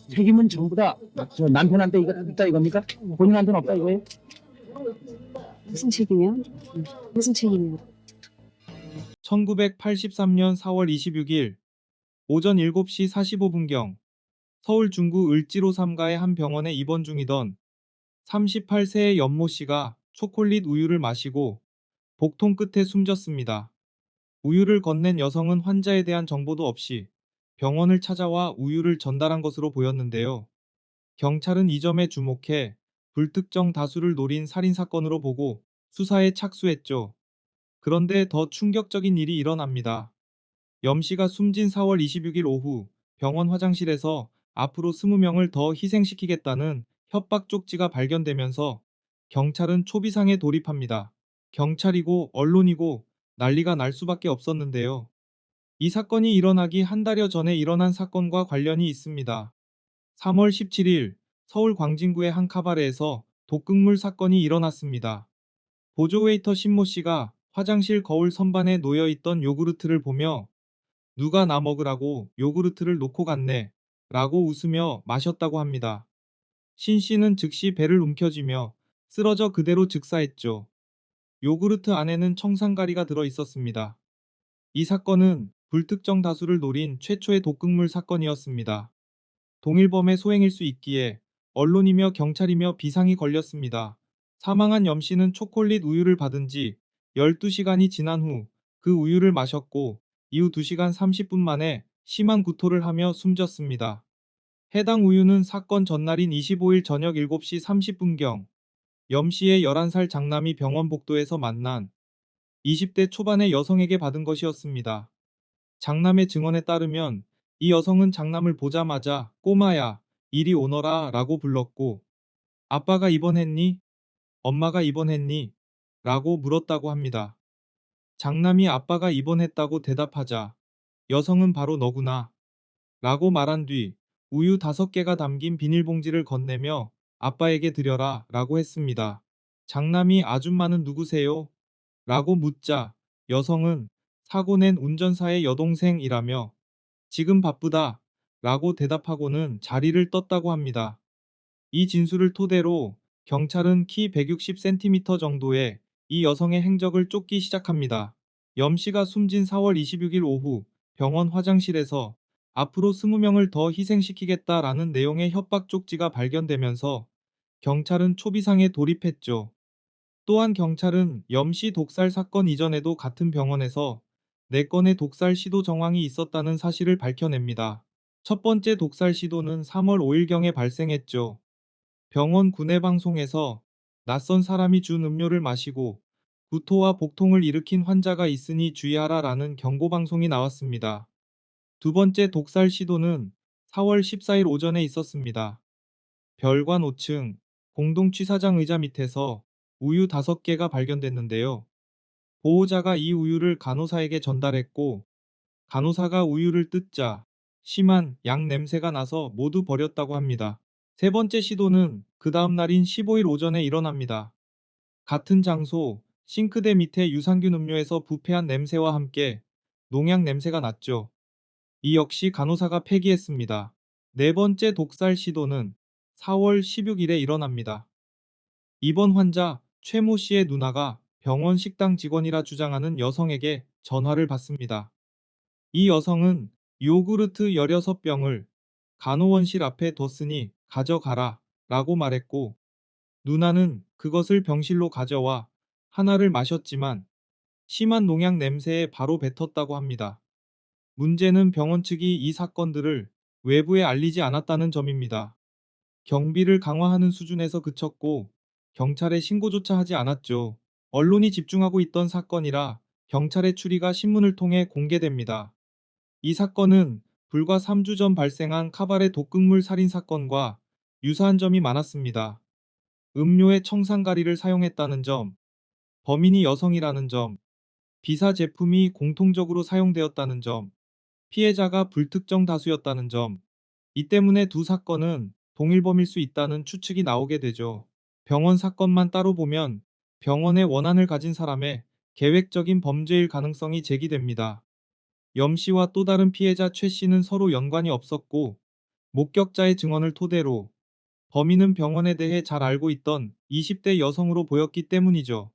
책임은 전부 다 저 남편한테 이거 있다 이겁니까? 본인한테는 없다 이거예요? 무슨 책임이요? 무슨 책임이요? 1983년 4월 26일 오전 7시 45분경 서울 중구 을지로 3가의 한 병원에 입원 중이던 38세의 연모 씨가 초콜릿 우유를 마시고 복통 끝에 숨졌습니다. 우유를 건넨 여성은 환자에 대한 정보도 없이 병원을 찾아와 우유를 전달한 것으로 보였는데요. 경찰은 이 점에 주목해 불특정 다수를 노린 살인사건으로 보고 수사에 착수했죠. 그런데 더 충격적인 일이 일어납니다. 염 씨가 숨진 4월 26일 오후 병원 화장실에서 앞으로 20명을 더 희생시키겠다는 협박 쪽지가 발견되면서 경찰은 초비상에 돌입합니다. 경찰이고 언론이고 난리가 날 수밖에 없었는데요. 이 사건이 일어나기 한 달여 전에 일어난 사건과 관련이 있습니다. 3월 17일 서울 광진구의 한 카바레에서 독극물 사건이 일어났습니다. 보조 웨이터 신모 씨가 화장실 거울 선반에 놓여있던 요구르트를 보며 누가 나 먹으라고 요구르트를 놓고 갔네 라고 웃으며 마셨다고 합니다. 신 씨는 즉시 배를 움켜쥐며 쓰러져 그대로 즉사했죠. 요구르트 안에는 청산가리가 들어 있었습니다. 이 사건은 불특정 다수를 노린 최초의 독극물 사건이었습니다. 동일범의 소행일 수 있기에 언론이며 경찰이며 비상이 걸렸습니다. 사망한 염 씨는 초콜릿 우유를 받은 지 12시간이 지난 후 그 우유를 마셨고 이후 2시간 30분 만에 심한 구토를 하며 숨졌습니다. 해당 우유는 사건 전날인 25일 저녁 7시 30분경 염 씨의 11살 장남이 병원 복도에서 만난 20대 초반의 여성에게 받은 것이었습니다. 장남의 증언에 따르면 이 여성은 장남을 보자마자 꼬마야, 이리 오너라 라고 불렀고 아빠가 입원했니? 엄마가 입원했니? 라고 물었다고 합니다. 장남이 아빠가 입원했다고 대답하자 여성은 바로 너구나 라고 말한 뒤 우유 5개가 담긴 비닐봉지를 건네며 아빠에게 드려라 라고 했습니다. 장남이 아줌마는 누구세요? 라고 묻자 여성은 사고 낸 운전사의 여동생이라며 지금 바쁘다 라고 대답하고는 자리를 떴다고 합니다. 이 진술을 토대로 경찰은 키 160cm 정도의 이 여성의 행적을 쫓기 시작합니다. 염 씨가 숨진 4월 26일 오후 병원 화장실에서 앞으로 20명을 더 희생시키겠다라는 내용의 협박 쪽지가 발견되면서 경찰은 초비상에 돌입했죠. 또한 경찰은 염 씨 독살 사건 이전에도 같은 병원에서 4건의 독살 시도 정황이 있었다는 사실을 밝혀냅니다. 첫 번째 독살 시도는 3월 5일경에 발생했죠. 병원 구내방송에서 낯선 사람이 준 음료를 마시고 구토와 복통을 일으킨 환자가 있으니 주의하라라는 경고방송이 나왔습니다. 두 번째 독살 시도는 4월 14일 오전에 있었습니다. 별관 5층 공동취사장 의자 밑에서 우유 5개가 발견됐는데요. 보호자가 이 우유를 간호사에게 전달했고 간호사가 우유를 뜯자 심한 양 냄새가 나서 모두 버렸다고 합니다. 세 번째 시도는 그 다음 날인 15일 오전에 일어납니다. 같은 장소 싱크대 밑에 유산균 음료에서 부패한 냄새와 함께 농약 냄새가 났죠. 이 역시 간호사가 폐기했습니다. 네 번째 독살 시도는 4월 16일에 일어납니다. 입원 환자 최모 씨의 누나가 병원 식당 직원이라 주장하는 여성에게 전화를 받습니다. 이 여성은 요구르트 16병을 간호원실 앞에 뒀으니 가져가라 라고 말했고 누나는 그것을 병실로 가져와 하나를 마셨지만 심한 농약 냄새에 바로 뱉었다고 합니다. 문제는 병원 측이 이 사건들을 외부에 알리지 않았다는 점입니다. 경비를 강화하는 수준에서 그쳤고 경찰에 신고조차 하지 않았죠. 언론이 집중하고 있던 사건이라 경찰의 추리가 신문을 통해 공개됩니다. 이 사건은 불과 3주 전 발생한 카바레 독극물 살인 사건과 유사한 점이 많았습니다. 음료에 청산가리를 사용했다는 점, 범인이 여성이라는 점, 비사 제품이 공통적으로 사용되었다는 점, 피해자가 불특정 다수였다는 점, 이 때문에 두 사건은 동일범일 수 있다는 추측이 나오게 되죠. 병원 사건만 따로 보면 병원의 원한을 가진 사람의 계획적인 범죄일 가능성이 제기됩니다. 염 씨와 또 다른 피해자 최 씨는 서로 연관이 없었고 목격자의 증언을 토대로 범인은 병원에 대해 잘 알고 있던 20대 여성으로 보였기 때문이죠.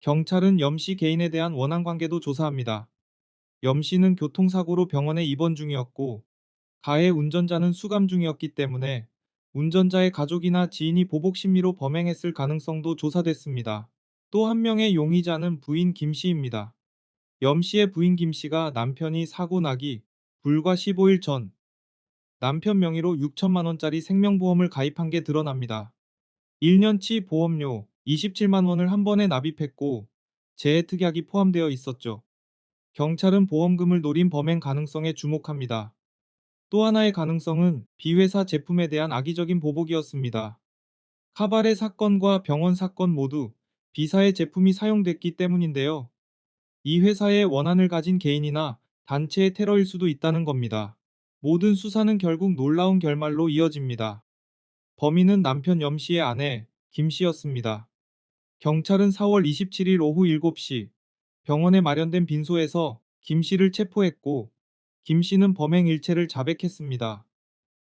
경찰은 염 씨 개인에 대한 원한 관계도 조사합니다. 염 씨는 교통사고로 병원에 입원 중이었고 가해 운전자는 수감 중이었기 때문에 운전자의 가족이나 지인이 보복 심리로 범행했을 가능성도 조사됐습니다. 또 한 명의 용의자는 부인 김 씨입니다. 염 씨의 부인 김 씨가 남편이 사고 나기 불과 15일 전 남편 명의로 6천만 원짜리 생명보험을 가입한 게 드러납니다. 1년치 보험료 27만 원을 한 번에 납입했고 재해특약이 포함되어 있었죠. 경찰은 보험금을 노린 범행 가능성에 주목합니다. 또 하나의 가능성은 B회사 제품에 대한 악의적인 보복이었습니다. 카바레 사건과 병원 사건 모두 B사의 제품이 사용됐기 때문인데요. 이 회사의 원한을 가진 개인이나 단체의 테러일 수도 있다는 겁니다. 모든 수사는 결국 놀라운 결말로 이어집니다. 범인은 남편 염 씨의 아내 김 씨였습니다. 경찰은 4월 27일 오후 7시 병원에 마련된 빈소에서 김 씨를 체포했고 김 씨는 범행 일체를 자백했습니다.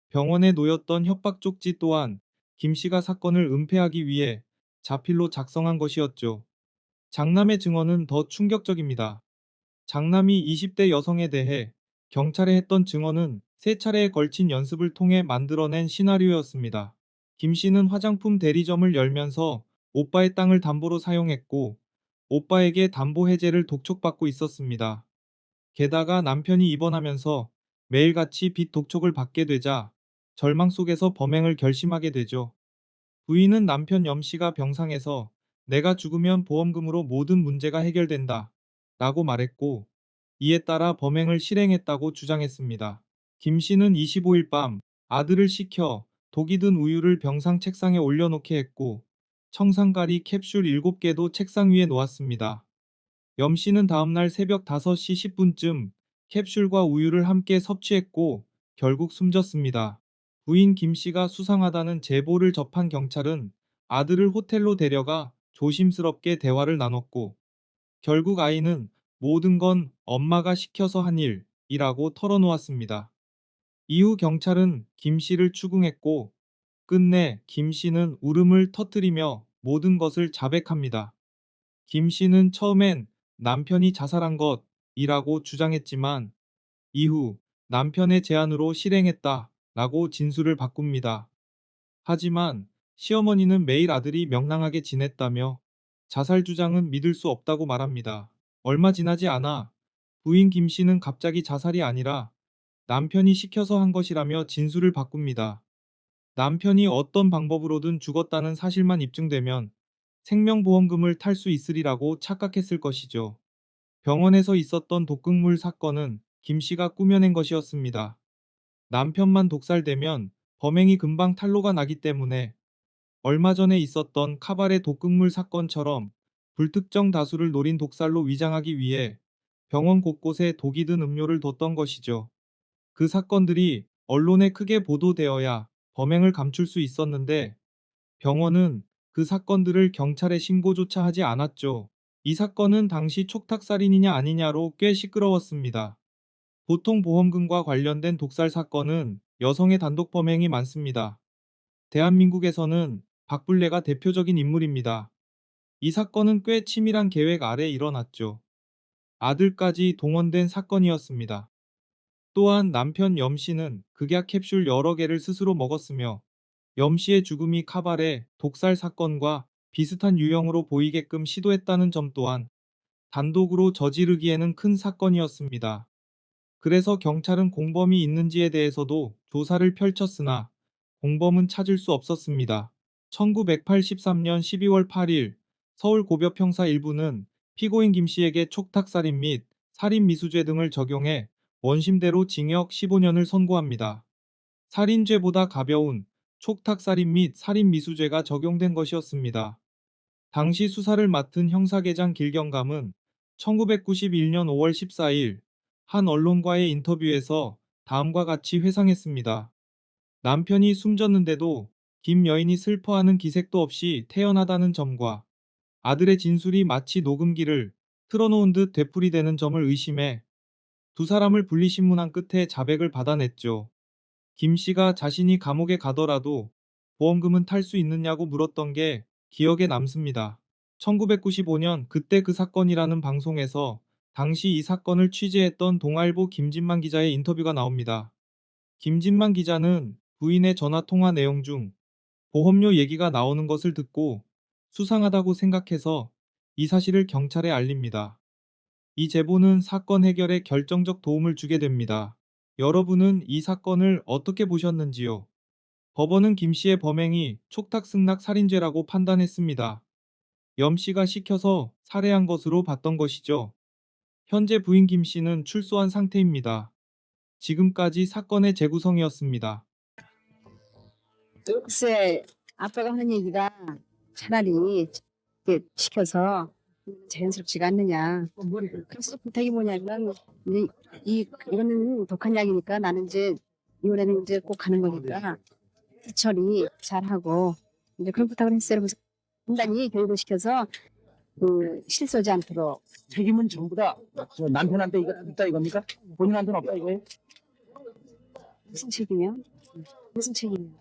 병원에 놓였던 협박 쪽지 또한 김 씨가 사건을 은폐하기 위해 자필로 작성한 것이었죠. 장남의 증언은 더 충격적입니다. 장남이 20대 여성에 대해 경찰에 했던 증언은 3차례에 걸친 연습을 통해 만들어낸 시나리오였습니다. 김 씨는 화장품 대리점을 열면서 오빠의 땅을 담보로 사용했고 오빠에게 담보 해제를 독촉받고 있었습니다. 게다가 남편이 입원하면서 매일같이 빚 독촉을 받게 되자 절망 속에서 범행을 결심하게 되죠. 부인은 남편 염 씨가 병상에서 내가 죽으면 보험금으로 모든 문제가 해결된다 라고 말했고 이에 따라 범행을 실행했다고 주장했습니다. 김 씨는 25일 밤 아들을 시켜 독이 든 우유를 병상 책상에 올려놓게 했고 청산가리 캡슐 7개도 책상 위에 놓았습니다. 염 씨는 다음날 새벽 5시 10분쯤 캡슐과 우유를 함께 섭취했고 결국 숨졌습니다. 부인 김 씨가 수상하다는 제보를 접한 경찰은 아들을 호텔로 데려가 조심스럽게 대화를 나눴고 결국 아이는 모든 건 엄마가 시켜서 한 일이라고 털어놓았습니다. 이후 경찰은 김 씨를 추궁했고 끝내 김 씨는 울음을 터뜨리며 모든 것을 자백합니다. 김 씨는 처음엔 남편이 자살한 것이라고 주장했지만 이후 남편의 제안으로 실행했다 라고 진술을 바꿉니다. 하지만 시어머니는 매일 아들이 명랑하게 지냈다며 자살 주장은 믿을 수 없다고 말합니다. 얼마 지나지 않아 부인 김 씨는 갑자기 자살이 아니라 남편이 시켜서 한 것이라며 진술을 바꿉니다. 남편이 어떤 방법으로든 죽었다는 사실만 입증되면 생명보험금을 탈 수 있으리라고 착각했을 것이죠. 병원에서 있었던 독극물 사건은 김 씨가 꾸며낸 것이었습니다. 남편만 독살되면 범행이 금방 탄로가 나기 때문에 얼마 전에 있었던 카바레 독극물 사건처럼 불특정 다수를 노린 독살로 위장하기 위해 병원 곳곳에 독이 든 음료를 뒀던 것이죠. 그 사건들이 언론에 크게 보도되어야 범행을 감출 수 있었는데 병원은 그 사건들을 경찰에 신고조차 하지 않았죠. 이 사건은 당시 촉탁살인이냐 아니냐로 꽤 시끄러웠습니다. 보통 보험금과 관련된 독살 사건은 여성의 단독 범행이 많습니다. 대한민국에서는 박불레가 대표적인 인물입니다. 이 사건은 꽤 치밀한 계획 아래 일어났죠. 아들까지 동원된 사건이었습니다. 또한 남편 염 씨는 극약 캡슐 여러 개를 스스로 먹었으며 염 씨의 죽음이 카바레 독살 사건과 비슷한 유형으로 보이게끔 시도했다는 점 또한 단독으로 저지르기에는 큰 사건이었습니다. 그래서 경찰은 공범이 있는지에 대해서도 조사를 펼쳤으나 공범은 찾을 수 없었습니다. 1983년 12월 8일 서울고벽형사 1부는 피고인 김 씨에게 촉탁살인 및 살인미수죄 등을 적용해 원심대로 징역 15년을 선고합니다. 살인죄보다 가벼운 촉탁살인 및 살인미수죄가 적용된 것이었습니다. 당시 수사를 맡은 형사계장 길경감은 1991년 5월 14일 한 언론과의 인터뷰에서 다음과 같이 회상했습니다. 남편이 숨졌는데도 김 여인이 슬퍼하는 기색도 없이 태연하다는 점과 아들의 진술이 마치 녹음기를 틀어놓은 듯 되풀이되는 점을 의심해 두 사람을 분리신문한 끝에 자백을 받아냈죠. 김 씨가 자신이 감옥에 가더라도 보험금은 탈 수 있느냐고 물었던 게 기억에 남습니다. 1995년 그때 그 사건이라는 방송에서 당시 이 사건을 취재했던 동아일보 김진만 기자의 인터뷰가 나옵니다. 김진만 기자는 부인의 전화 통화 내용 중 보험료 얘기가 나오는 것을 듣고 수상하다고 생각해서 이 사실을 경찰에 알립니다. 이 제보는 사건 해결에 결정적 도움을 주게 됩니다. 여러분은 이 사건을 어떻게 보셨는지요? 법원은 김 씨의 범행이 촉탁승낙 살인죄라고 판단했습니다. 염 씨가 시켜서 살해한 것으로 봤던 것이죠. 현재 부인 김 씨는 출소한 상태입니다. 지금까지 사건의 재구성이었습니다. 글쎄, 아빠가 하는 얘기가 차라리 이렇게 시켜서 자연스럽지가 않느냐. 그래서 부탁이 뭐냐면, 이거는 독한 약이니까 나는 이제 이번에는 이제 꼭 가는 거니까 처리 잘하고 이제 그런 부탁을 했어요. 그래서 단단히 교육을 시켜서 실소지 않도록. 책임은 전부 다 저 남편한테 이거 있다 이겁니까? 본인한테는 없다 이거예요? 무슨 책임이요? 무슨 책임이요?